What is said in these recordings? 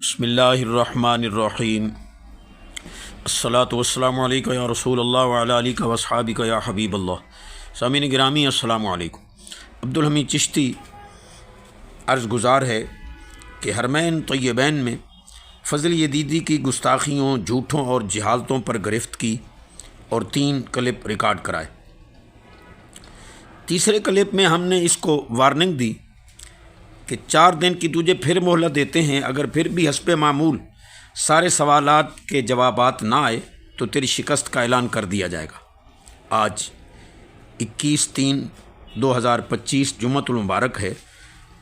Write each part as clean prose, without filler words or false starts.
بسم اللہ الرحمن الرحیم الصلاۃ والسلام علیکہ یا رسول اللہ وعلی آلہ واصحابہ یا حبیب اللہ۔ سامعین گرامی السلام علیکم۔ عبدالحمید چشتی عرض گزار ہے کہ حرمین طیبین میں فضل یدیدی کی گستاخیوں، جھوٹوں اور جہالتوں پر گرفت کی اور 3 کلپ ریکارڈ کرائے۔ تیسرے کلپ میں ہم نے اس کو وارننگ دی کہ 4 دن کی تجھے پھر مہلت دیتے ہیں، اگر پھر بھی حسب معمول سارے سوالات کے جوابات نہ آئے تو تیری شکست کا اعلان کر دیا جائے گا۔ آج 21/3/2025 جمعۃ المبارک ہے،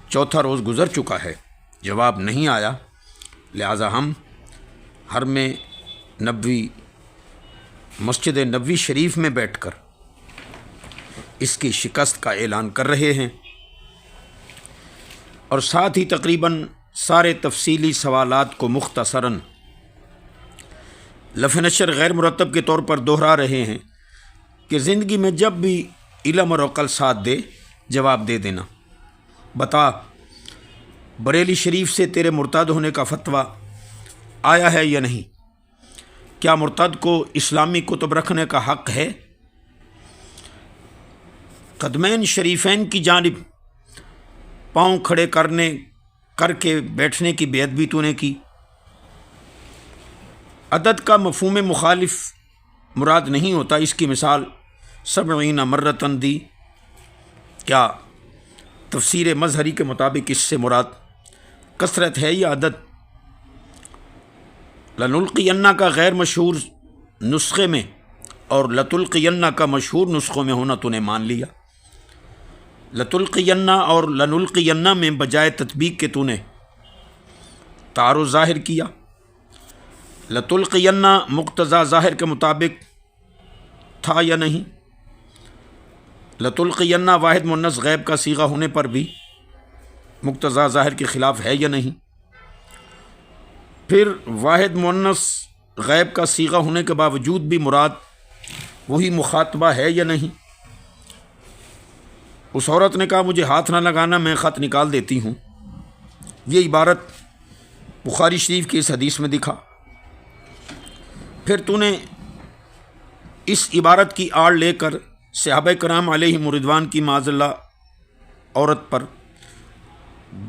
چوتھا روز گزر چکا ہے، جواب نہیں آیا، لہٰذا ہم حرم نبوی مسجد نبوی شریف میں بیٹھ کر اس کی شکست کا اعلان کر رہے ہیں، اور ساتھ ہی تقریباً سارے تفصیلی سوالات کو مختصراً لفظ نشر غیر مرتب کے طور پر دہرا رہے ہیں کہ زندگی میں جب بھی علم اور عقل ساتھ دے جواب دے دینا۔ بتا، بریلی شریف سے تیرے مرتد ہونے کا فتویٰ آیا ہے یا نہیں؟ کیا مرتد کو اسلامی کتب رکھنے کا حق ہے؟ قدمین شریفین کی جانب پاؤں کھڑے کر کے بیٹھنے کی بیعت بھی تو نے کی۔ عدد کا مفہوم مخالف مراد نہیں ہوتا، اس کی مثال 70 مرتن دی۔ کیا تفسیر مظہری کے مطابق اس سے مراد کثرت ہے یا عدد؟ لنلقینہ کا غیر مشہور نسخے میں اور لتلقینہ کا مشہور نسخوں میں ہونا تو نے مان لیا۔ لتلقینہ اور لنلقینہ میں بجائے تطبیق کے تو نے تعارض ظاہر کیا۔ لتلقینہ مقتضی ظاہر کے مطابق تھا یا نہیں؟ لتلقینہ واحد مؤنث غیب کا صیغہ ہونے پر بھی مقتضی ظاہر کے خلاف ہے یا نہیں؟ پھر واحد مؤنث غیب کا صیغہ ہونے کے باوجود بھی مراد وہی مخاطبہ ہے یا نہیں؟ اس عورت نے کہا مجھے ہاتھ نہ لگانا، میں خط نکال دیتی ہوں۔ یہ عبارت بخاری شریف کی اس حدیث میں دکھا۔ پھر تو نے اس عبارت کی آڑ لے کر صحابہ کرام علیہم رضوان کی معاذ اللہ عورت پر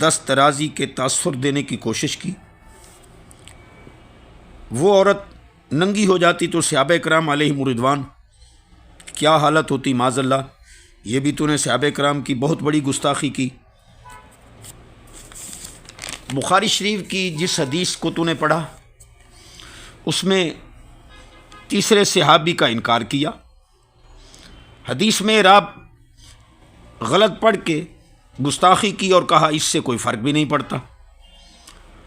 دست درازی کے تاثر دینے کی کوشش کی۔ وہ عورت ننگی ہو جاتی تو صحابہ کرام علیہم رضوان کیا حالت ہوتی معاذ اللہ۔ یہ بھی تو نے صحابہ کرام کی بہت بڑی گستاخی کی۔ بخاری شریف کی جس حدیث کو تو نے پڑھا اس میں تیسرے صحابی کا انکار کیا۔ حدیث میں اعراب غلط پڑھ کے گستاخی کی اور کہا اس سے کوئی فرق بھی نہیں پڑتا۔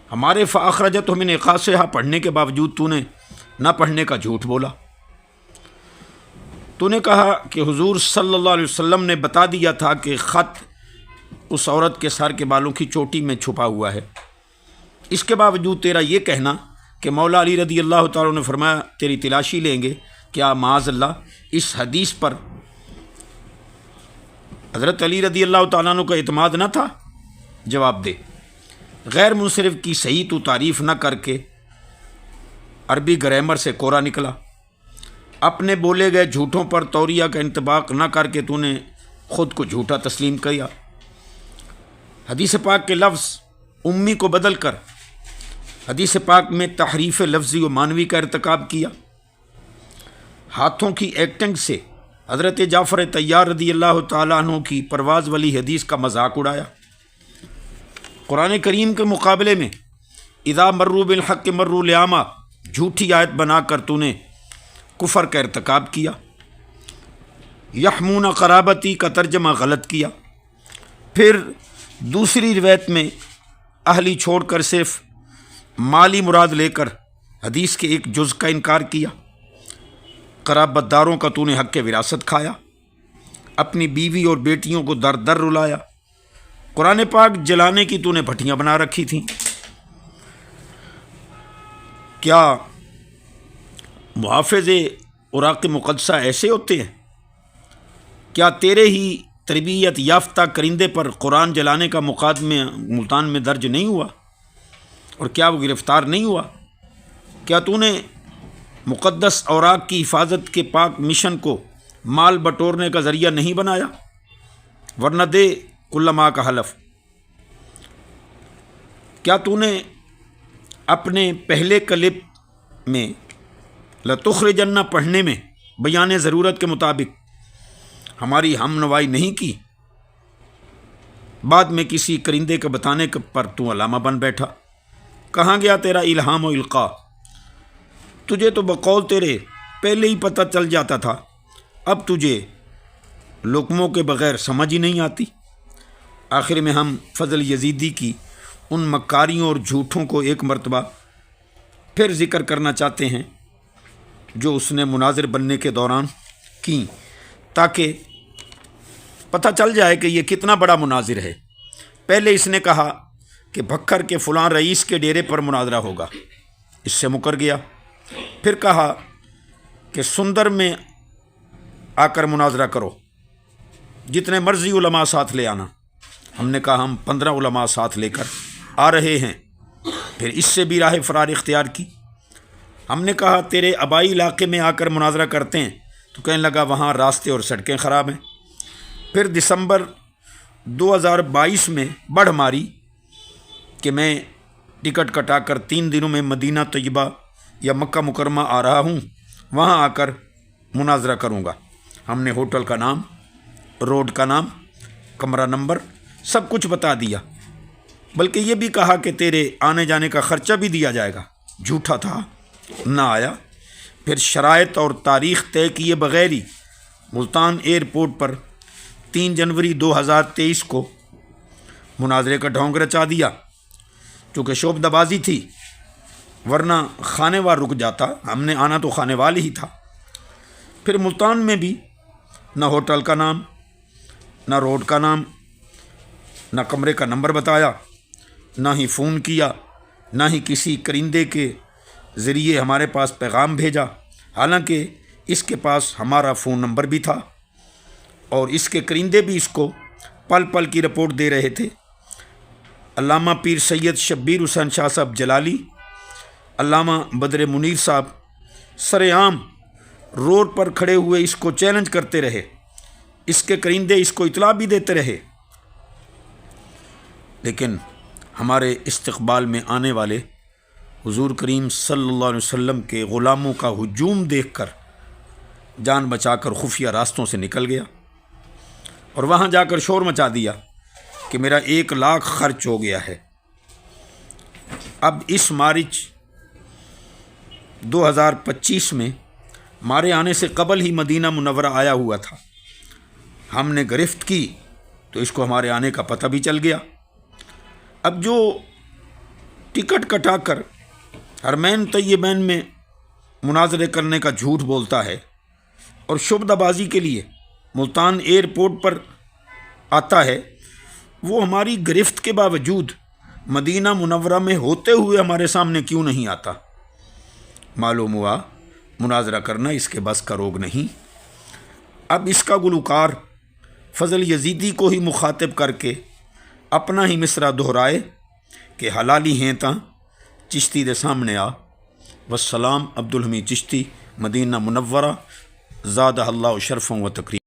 ہمارے فاخرجت من اقاصہا پڑھنے کے باوجود تو نے نہ پڑھنے کا جھوٹ بولا۔ تو نے کہا کہ حضور صلی اللہ علیہ وسلم نے بتا دیا تھا کہ خط اس عورت کے سر کے بالوں کی چوٹی میں چھپا ہوا ہے۔ اس کے باوجود تیرا یہ کہنا کہ مولا علی رضی اللہ تعالیٰ نے فرمایا تیری تلاشی لیں گے، کیا معاذ اللہ اس حدیث پر حضرت علی رضی اللہ تعالیٰ عنہ کا اعتماد نہ تھا؟ جواب دے۔ غیر منصرف کی صحیح تو تعریف نہ کر کے عربی گرامر سے کورا نکلا۔ اپنے بولے گئے جھوٹوں پر توریہ کا انطباق نہ کر کے تو نے خود کو جھوٹا تسلیم کیا۔ حدیث پاک کے لفظ امی کو بدل کر حدیث پاک میں تحریف لفظی و معنوی کا ارتکاب کیا۔ ہاتھوں کی ایکٹنگ سے حضرت جعفر طیار رضی اللہ تعالیٰ عنہ کی پرواز والی حدیث کا مذاق اڑایا۔ قرآن کریم کے مقابلے میں اذا مروا بالحق مروا لیاما جھوٹی آیت بنا کر تو نے کفر کا ارتکاب کیا۔ یحمون قرابتی کا ترجمہ غلط کیا۔ پھر دوسری روایت میں اہلی چھوڑ کر صرف مالی مراد لے کر حدیث کے ایک جز کا انکار کیا۔ قرابت داروں کا تو نے حق وراثت کھایا، اپنی بیوی اور بیٹیوں کو در در رلایا۔ قرآن پاک جلانے کی تو نے بھٹیاں بنا رکھی تھیں۔ کیا محافظ اوراق مقدسہ ایسے ہوتے ہیں؟ کیا تیرے ہی تربیت یافتہ کرندے پر قرآن جلانے کا مقدمہ ملتان میں درج نہیں ہوا؟ اور کیا وہ گرفتار نہیں ہوا؟ کیا تو نے مقدس اوراق کی حفاظت کے پاک مشن کو مال بٹورنے کا ذریعہ نہیں بنایا؟ ورنہ دے کل ما کا حلف۔ کیا تو نے اپنے پہلے کلپ میں لتخرجن پڑھنے میں بیان ضرورت کے مطابق ہماری ہم نوائی نہیں کی؟ بعد میں کسی کرندے کے بتانے پر تو علامہ بن بیٹھا۔ کہاں گیا تیرا الہام و القاء؟ تجھے تو بقول تیرے پہلے ہی پتہ چل جاتا تھا، اب تجھے لقموں کے بغیر سمجھ ہی نہیں آتی۔ آخر میں ہم فضل یزیدی کی ان مکاریوں اور جھوٹوں کو ایک مرتبہ پھر ذکر کرنا چاہتے ہیں جو اس نے مناظر بننے کے دوران کیں، تاکہ پتہ چل جائے کہ یہ کتنا بڑا مناظر ہے۔ پہلے اس نے کہا کہ بھکر کے فلاں رئیس کے ڈیرے پر مناظرہ ہوگا، اس سے مکر گیا۔ پھر کہا کہ سندر میں آ کر مناظرہ کرو، جتنے مرضی علماء ساتھ لے آنا۔ ہم نے کہا ہم 15 علماء ساتھ لے کر آ رہے ہیں۔ پھر اس سے بھی راہ فرار اختیار کی۔ ہم نے کہا تیرے آبائی علاقے میں آ کر مناظرہ کرتے ہیں، تو کہنے لگا وہاں راستے اور سڑکیں خراب ہیں۔ پھر دسمبر 2022 میں بڑھ ماری کہ میں ٹکٹ کٹا کر 3 دنوں میں مدینہ طیبہ یا مکہ مکرمہ آ رہا ہوں، وہاں آ کر مناظرہ کروں گا۔ ہم نے ہوٹل کا نام، روڈ کا نام، کمرہ نمبر سب کچھ بتا دیا، بلکہ یہ بھی کہا کہ تیرے آنے جانے کا خرچہ بھی دیا جائے گا۔ جھوٹا تھا، نہ آیا۔ پھر شرائط اور تاریخ طے کیے بغیر ہی ملتان ایئرپورٹ پر 3 جنوری 2023 کو مناظرے کا ڈھونگ رچا دیا۔ چونکہ شعبہ بازی تھی، ورنہ خانے وار رک جاتا، ہم نے آنا تو خانے وال ہی تھا۔ پھر ملتان میں بھی نہ ہوٹل کا نام، نہ روڈ کا نام، نہ کمرے کا نمبر بتایا، نہ ہی فون کیا، نہ ہی کسی کرندے کے ذریعے ہمارے پاس پیغام بھیجا، حالانکہ اس کے پاس ہمارا فون نمبر بھی تھا اور اس کے کرندے بھی اس کو پل پل کی رپورٹ دے رہے تھے۔ علامہ پیر سید شبیر حسین شاہ صاحب جلالی، علامہ بدر منیر صاحب سر عام روڈ پر کھڑے ہوئے اس کو چیلنج کرتے رہے، اس کے کرندے اس کو اطلاع بھی دیتے رہے، لیکن ہمارے استقبال میں آنے والے حضور کریم صلی اللہ علیہ وسلم کے غلاموں کا ہجوم دیکھ کر جان بچا کر خفیہ راستوں سے نکل گیا اور وہاں جا کر شور مچا دیا کہ میرا 1 لاکھ خرچ ہو گیا ہے۔ اب اس مارچ 2025 میں ہمارے آنے سے قبل ہی مدینہ منورہ آیا ہوا تھا۔ ہم نے گرفت کی تو اس کو ہمارے آنے کا پتہ بھی چل گیا۔ اب جو ٹکٹ کٹا کر حرمین طیبین میں مناظرے کرنے کا جھوٹ بولتا ہے اور شعبہ بازی کے لیے ملتان ایئرپورٹ پر آتا ہے، وہ ہماری گرفت کے باوجود مدینہ منورہ میں ہوتے ہوئے ہمارے سامنے کیوں نہیں آتا؟ معلوم ہوا مناظرہ کرنا اس کے بس کا روگ نہیں۔ اب اس کا گلوکار فضل یزیدی کو ہی مخاطب کر کے اپنا ہی مصرع دہرائے کہ حلالی ہیں تاں چشتی دے سامنے آ۔ والسلام عبدالحمید چشتی، مدینہ منورہ، زادہ اللہ شرفوں و تکریم۔